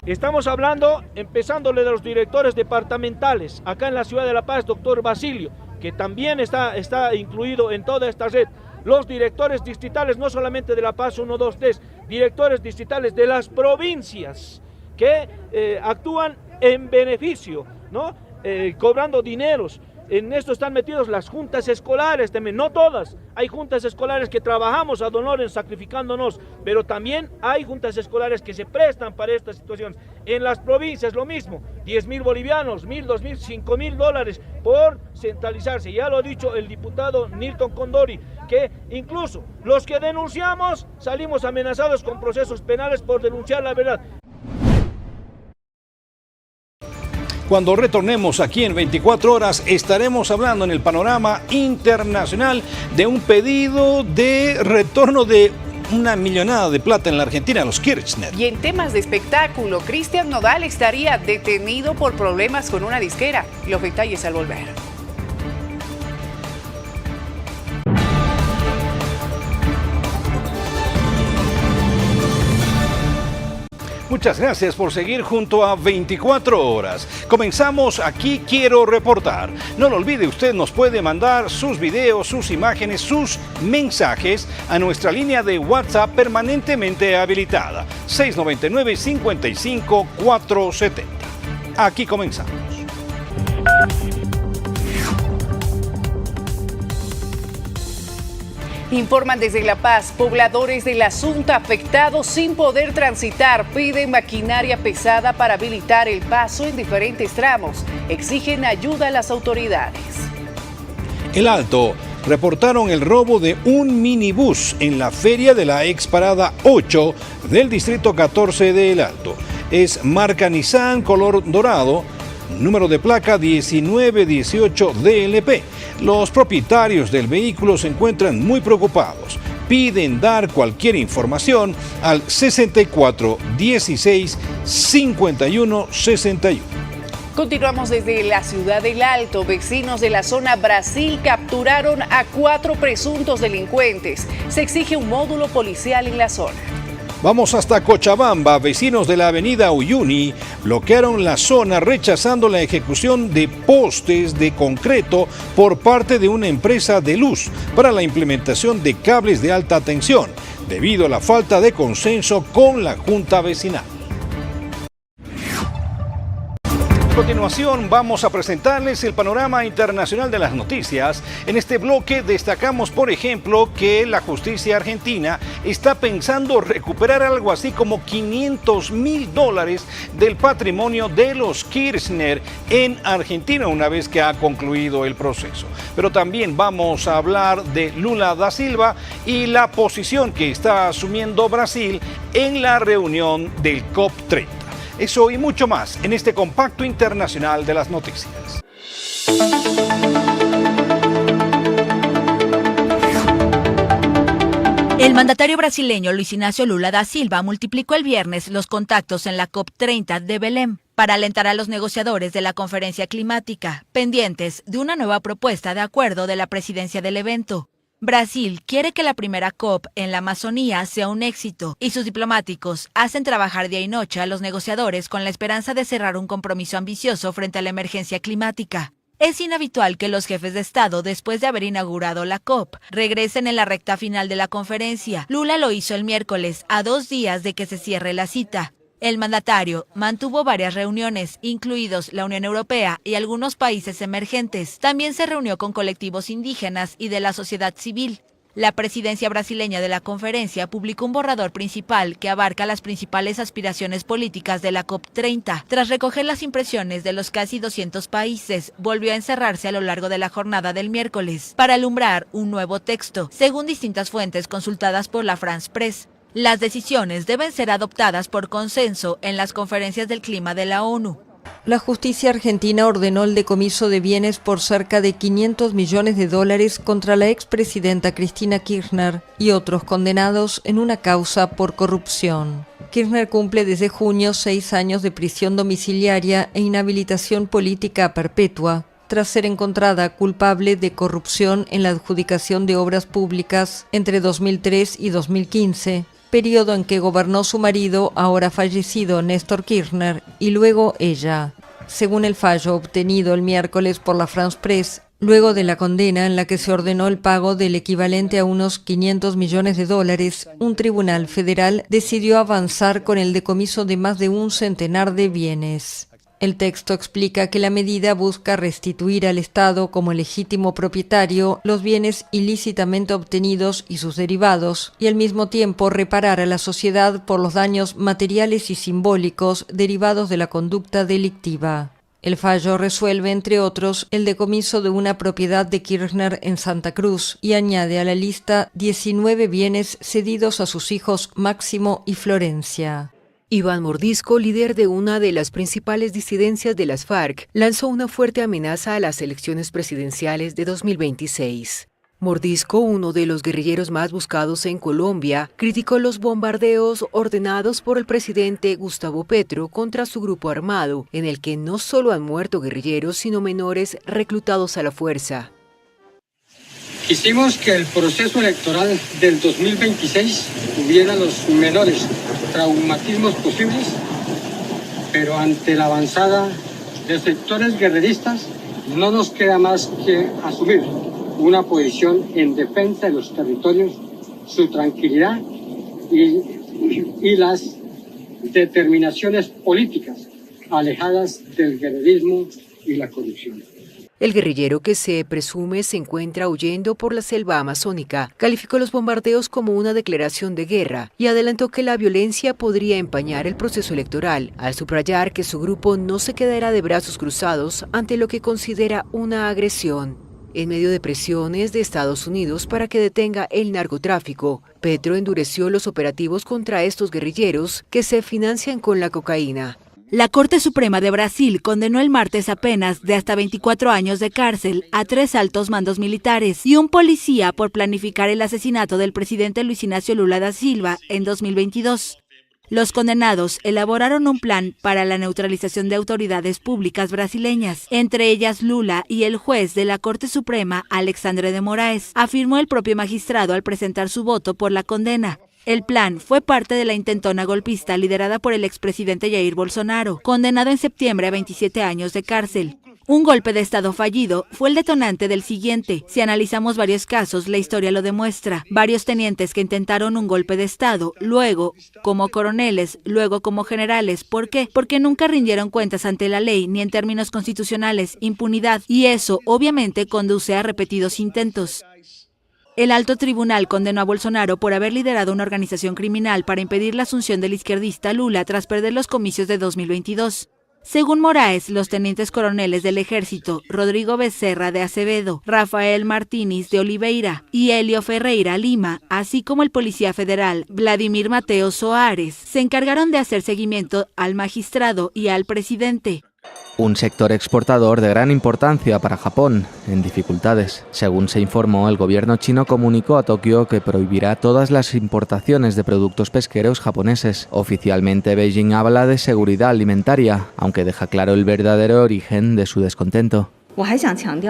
Estamos hablando, empezándole de los directores departamentales, acá en la ciudad de La Paz, doctor Basilio, que también está incluido en toda esta red. Los directores distritales, no solamente de La Paz 1, 2, 3, directores distritales de las provincias que actúan en beneficio, ¿no? Cobrando dineros. En esto están metidos las juntas escolares también, no todas. Hay juntas escolares que trabajamos ad honorem sacrificándonos, pero también hay juntas escolares que se prestan para esta situación. En las provincias lo mismo, 10.000 bolivianos, 1.000, 2.000, 5.000 dólares por centralizarse. Ya lo ha dicho el diputado Milton Condori, que incluso los que denunciamos salimos amenazados con procesos penales por denunciar la verdad. Cuando retornemos aquí en 24 horas estaremos hablando en el panorama internacional de un pedido de retorno de una millonada de plata en la Argentina a los Kirchner. Y en temas de espectáculo, Cristian Nodal estaría detenido por problemas con una disquera. Los detalles al volver. Muchas gracias por seguir junto a 24 horas. Comenzamos Aquí Quiero Reportar. No lo olvide, usted nos puede mandar sus videos, sus imágenes, sus mensajes a nuestra línea de WhatsApp permanentemente habilitada, 699-55-470. Aquí comenzamos. Informan desde La Paz, pobladores de la Asunta afectados sin poder transitar, piden maquinaria pesada para habilitar el paso en diferentes tramos, exigen ayuda a las autoridades. El Alto reportaron el robo de un minibús en la feria de la ex parada 8 del distrito 14 de El Alto. Es marca Nissan color dorado, número de placa 1918 DLP. Los propietarios del vehículo se encuentran muy preocupados. Piden dar cualquier información al 64 16 51 61. Continuamos desde la ciudad del Alto. Vecinos de la zona Brasil capturaron a 4 presuntos delincuentes. Se exige un módulo policial en la zona. Vamos hasta Cochabamba. Vecinos de la avenida Uyuni bloquearon la zona rechazando la ejecución de postes de concreto por parte de una empresa de luz para la implementación de cables de alta tensión, debido a la falta de consenso con la Junta Vecinal. A continuación vamos a presentarles el panorama internacional de las noticias. En este bloque destacamos, por ejemplo, que la justicia argentina está pensando recuperar algo así como $500.000 del patrimonio de los Kirchner en Argentina una vez que ha concluido el proceso. Pero también vamos a hablar de Lula da Silva y la posición que está asumiendo Brasil en la reunión del COP30. Eso y mucho más en este compacto internacional de las noticias. El mandatario brasileño Luis Inácio Lula da Silva multiplicó el viernes los contactos en la COP30 de Belém para alentar a los negociadores de la conferencia climática, pendientes de una nueva propuesta de acuerdo de la presidencia del evento. Brasil quiere que la primera COP en la Amazonía sea un éxito y sus diplomáticos hacen trabajar día y noche a los negociadores con la esperanza de cerrar un compromiso ambicioso frente a la emergencia climática. Es inhabitual que los jefes de Estado, después de haber inaugurado la COP, regresen en la recta final de la conferencia. Lula lo hizo el miércoles, a 2 días de que se cierre la cita. El mandatario mantuvo varias reuniones, incluidos la Unión Europea y algunos países emergentes. También se reunió con colectivos indígenas y de la sociedad civil. La presidencia brasileña de la conferencia publicó un borrador principal que abarca las principales aspiraciones políticas de la COP30. Tras recoger las impresiones de los casi 200 países, volvió a encerrarse a lo largo de la jornada del miércoles para alumbrar un nuevo texto, según distintas fuentes consultadas por la France Press. Las decisiones deben ser adoptadas por consenso en las conferencias del clima de la ONU. La justicia argentina ordenó el decomiso de bienes por cerca de $500 millones contra la expresidenta Cristina Kirchner y otros condenados en una causa por corrupción. Kirchner cumple desde junio 6 años de prisión domiciliaria e inhabilitación política perpetua, tras ser encontrada culpable de corrupción en la adjudicación de obras públicas entre 2003 y 2015, periodo en que gobernó su marido, ahora fallecido, Néstor Kirchner, y luego ella. Según el fallo obtenido el miércoles por la France Press, luego de la condena en la que se ordenó el pago del equivalente a unos $500 millones, un tribunal federal decidió avanzar con el decomiso de más de un centenar de bienes. El texto explica que la medida busca restituir al Estado como legítimo propietario los bienes ilícitamente obtenidos y sus derivados, y al mismo tiempo reparar a la sociedad por los daños materiales y simbólicos derivados de la conducta delictiva. El fallo resuelve, entre otros, el decomiso de una propiedad de Kirchner en Santa Cruz y añade a la lista 19 bienes cedidos a sus hijos Máximo y Florencia. Iván Mordisco, líder de una de las principales disidencias de las FARC, lanzó una fuerte amenaza a las elecciones presidenciales de 2026. Mordisco, uno de los guerrilleros más buscados en Colombia, criticó los bombardeos ordenados por el presidente Gustavo Petro contra su grupo armado, en el que no solo han muerto guerrilleros, sino menores reclutados a la fuerza. Quisimos que el proceso electoral del 2026 tuviera los menores traumatismos posibles, pero ante la avanzada de sectores guerreristas no nos queda más que asumir una posición en defensa de los territorios, su tranquilidad y las determinaciones políticas alejadas del guerrerismo y la corrupción. El guerrillero, que se presume se encuentra huyendo por la selva amazónica, calificó los bombardeos como una declaración de guerra y adelantó que la violencia podría empañar el proceso electoral, al subrayar que su grupo no se quedará de brazos cruzados ante lo que considera una agresión. En medio de presiones de Estados Unidos para que detenga el narcotráfico, Petro endureció los operativos contra estos guerrilleros que se financian con la cocaína. La Corte Suprema de Brasil condenó el martes a penas de hasta 24 años de cárcel a 3 altos mandos militares y un policía por planificar el asesinato del presidente Luis Inácio Lula da Silva en 2022. Los condenados elaboraron un plan para la neutralización de autoridades públicas brasileñas, entre ellas Lula y el juez de la Corte Suprema, Alexandre de Moraes, afirmó el propio magistrado al presentar su voto por la condena. El plan fue parte de la intentona golpista liderada por el expresidente Jair Bolsonaro, condenado en septiembre a 27 años de cárcel. Un golpe de Estado fallido fue el detonante del siguiente. Si analizamos varios casos, la historia lo demuestra. Varios tenientes que intentaron un golpe de Estado, luego como coroneles, luego como generales. ¿Por qué? Porque nunca rindieron cuentas ante la ley, ni en términos constitucionales, impunidad. Y eso, obviamente, conduce a repetidos intentos. El alto tribunal condenó a Bolsonaro por haber liderado una organización criminal para impedir la asunción del izquierdista Lula tras perder los comicios de 2022. Según Moraes, los tenientes coroneles del ejército, Rodrigo Becerra de Acevedo, Rafael Martínez de Oliveira y Helio Ferreira Lima, así como el policía federal Vladimir Mateo Soares, se encargaron de hacer seguimiento al magistrado y al presidente. Un sector exportador de gran importancia para Japón, en dificultades. Según se informó, el gobierno chino comunicó a Tokio que prohibirá todas las importaciones de productos pesqueros japoneses. Oficialmente, Beijing habla de seguridad alimentaria, aunque deja claro el verdadero origen de su descontento.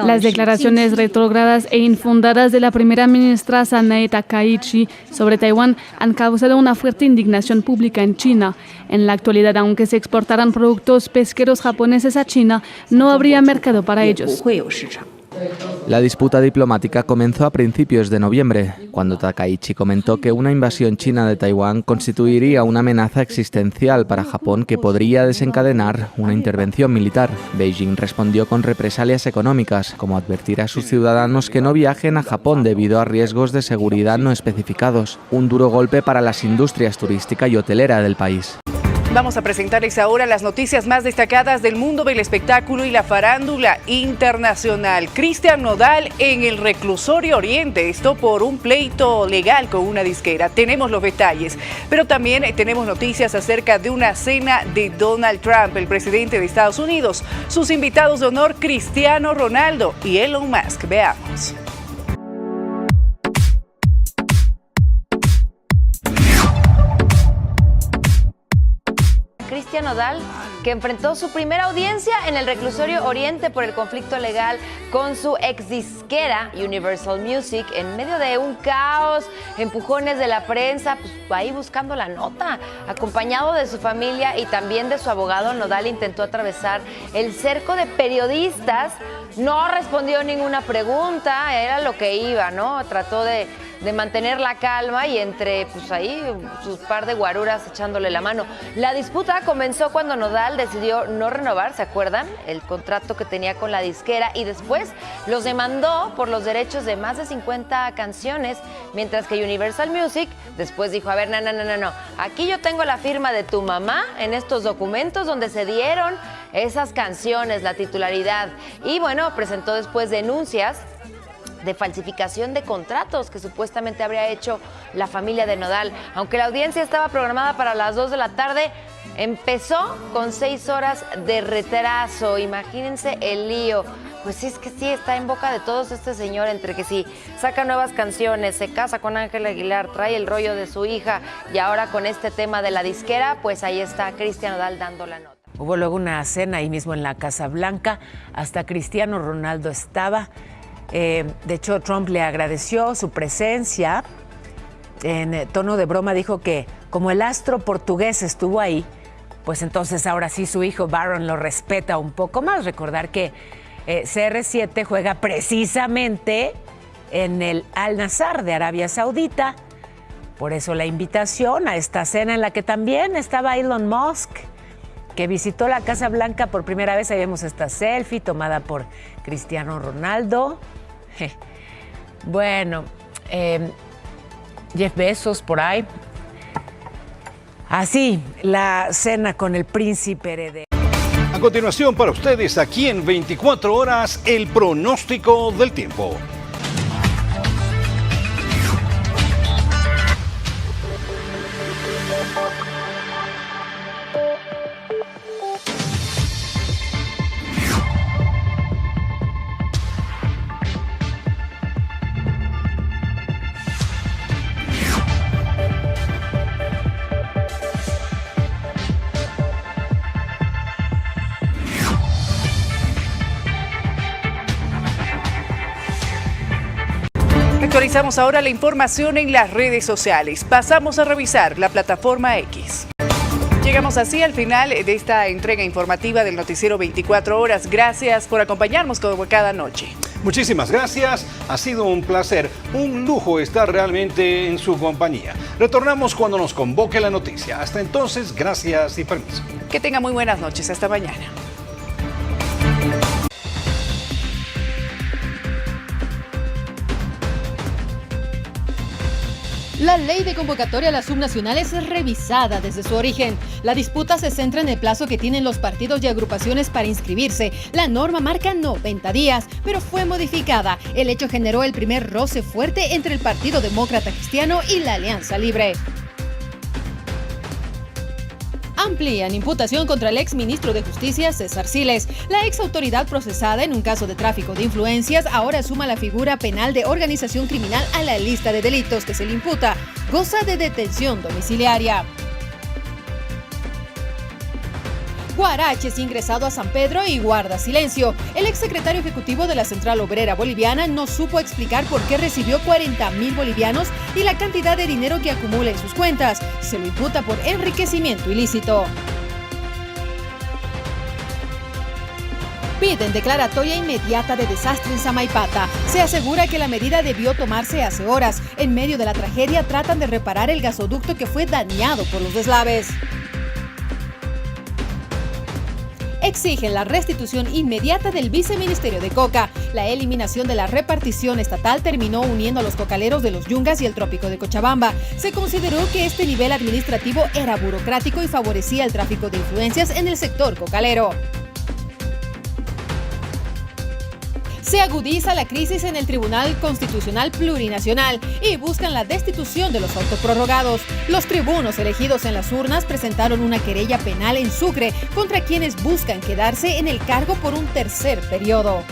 Las declaraciones retrógradas e infundadas de la primera ministra Sanae Takaichi sobre Taiwán han causado una fuerte indignación pública en China. En la actualidad, aunque se exportaran productos pesqueros japoneses a China, no habría mercado para ellos. La disputa diplomática comenzó a principios de noviembre, cuando Takaichi comentó que una invasión china de Taiwán constituiría una amenaza existencial para Japón que podría desencadenar una intervención militar. Beijing respondió con represalias económicas, como advertir a sus ciudadanos que no viajen a Japón debido a riesgos de seguridad no especificados, un duro golpe para las industrias turística y hotelera del país. Vamos a presentarles ahora las noticias más destacadas del mundo del espectáculo y la farándula internacional. Cristian Nodal en el reclusorio Oriente, esto por un pleito legal con una disquera. Tenemos los detalles, pero también tenemos noticias acerca de una cena de Donald Trump, el presidente de Estados Unidos, sus invitados de honor Cristiano Ronaldo y Elon Musk. Veamos. Cristian Nodal, que enfrentó su primera audiencia en el reclusorio Oriente por el conflicto legal con su ex disquera Universal Music, en medio de un caos, empujones de la prensa, pues ahí buscando la nota. Acompañado de su familia y también de su abogado, Nodal intentó atravesar el cerco de periodistas, no respondió ninguna pregunta, era lo que iba, ¿no? Trató de mantener la calma y entre, pues ahí, sus par de guaruras echándole la mano. La disputa comenzó cuando Nodal decidió no renovar, ¿se acuerdan? El contrato que tenía con la disquera, y después los demandó por los derechos de más de 50 canciones, mientras que Universal Music después dijo, a ver, no, aquí yo tengo la firma de tu mamá en estos documentos donde se dieron esas canciones, la titularidad, y bueno, presentó después denuncias de falsificación de contratos que supuestamente habría hecho la familia de Nodal. Aunque la audiencia estaba programada para las 2 de la tarde, empezó con 6 horas de retraso. Imagínense el lío. Pues es que sí, está en boca de todos este señor, entre que sí, saca nuevas canciones, se casa con Ángel Aguilar, trae el rollo de su hija y ahora con este tema de la disquera, pues ahí está Cristian Nodal dando la nota. Hubo luego una cena ahí mismo en la Casa Blanca, hasta Cristiano Ronaldo estaba. De hecho, Trump le agradeció su presencia. En tono de broma dijo que como el astro portugués estuvo ahí, pues entonces ahora sí su hijo Barron lo respeta un poco más. Recordar que CR7 juega precisamente en el Al-Nassr de Arabia Saudita. Por eso la invitación a esta cena en la que también estaba Elon Musk, que visitó la Casa Blanca por primera vez. Ahí vemos esta selfie tomada por Cristiano Ronaldo. Bueno, Jeff Bezos por ahí. Así, la cena con el príncipe heredero. A continuación, para ustedes, aquí en 24 horas, el pronóstico del tiempo. Actualizamos ahora la información en las redes sociales. Pasamos a revisar la plataforma X. Llegamos así al final de esta entrega informativa del Noticiero 24 Horas. Gracias por acompañarnos como cada noche. Muchísimas gracias, ha sido un placer, un lujo estar realmente en su compañía. Retornamos cuando nos convoque la noticia. Hasta entonces, gracias y permiso. Que tenga muy buenas noches, hasta mañana. La ley de convocatoria a las subnacionales es revisada desde su origen. La disputa se centra en el plazo que tienen los partidos y agrupaciones para inscribirse. La norma marca 90 días, pero fue modificada. El hecho generó el primer roce fuerte entre el Partido Demócrata Cristiano y la Alianza Libre. Amplían imputación contra el exministro de Justicia, César Siles. La exautoridad procesada en un caso de tráfico de influencias ahora suma la figura penal de organización criminal a la lista de delitos que se le imputa. Goza de detención domiciliaria. Guarache es ingresado a San Pedro y guarda silencio. El exsecretario ejecutivo de la Central Obrera Boliviana no supo explicar por qué recibió 40.000 bolivianos y la cantidad de dinero que acumula en sus cuentas. Se lo imputa por enriquecimiento ilícito. Piden declaratoria inmediata de desastre en Samaipata. Se asegura que la medida debió tomarse hace horas. En medio de la tragedia tratan de reparar el gasoducto que fue dañado por los deslaves. Exigen la restitución inmediata del viceministerio de Coca. La eliminación de la repartición estatal terminó uniendo a los cocaleros de los Yungas y el Trópico de Cochabamba. Se consideró que este nivel administrativo era burocrático y favorecía el tráfico de influencias en el sector cocalero. Se agudiza la crisis en el Tribunal Constitucional Plurinacional y buscan la destitución de los autoprorrogados. Los tribunos elegidos en las urnas presentaron una querella penal en Sucre contra quienes buscan quedarse en el cargo por un tercer periodo.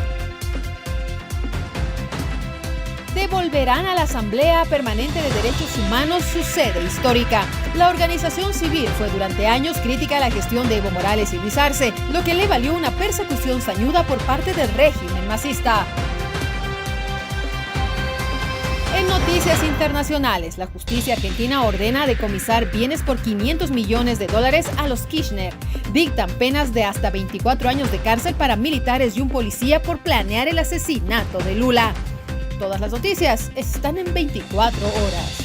Devolverán a la Asamblea Permanente de Derechos Humanos su sede histórica. La organización civil fue durante años crítica a la gestión de Evo Morales y Luis Arce, lo que le valió una persecución sañuda por parte del régimen masista. En noticias internacionales, la justicia argentina ordena decomisar bienes por $500 millones a los Kirchner. Dictan penas de hasta 24 años de cárcel para militares y un policía por planear el asesinato de Lula. Todas las noticias están en 24 horas.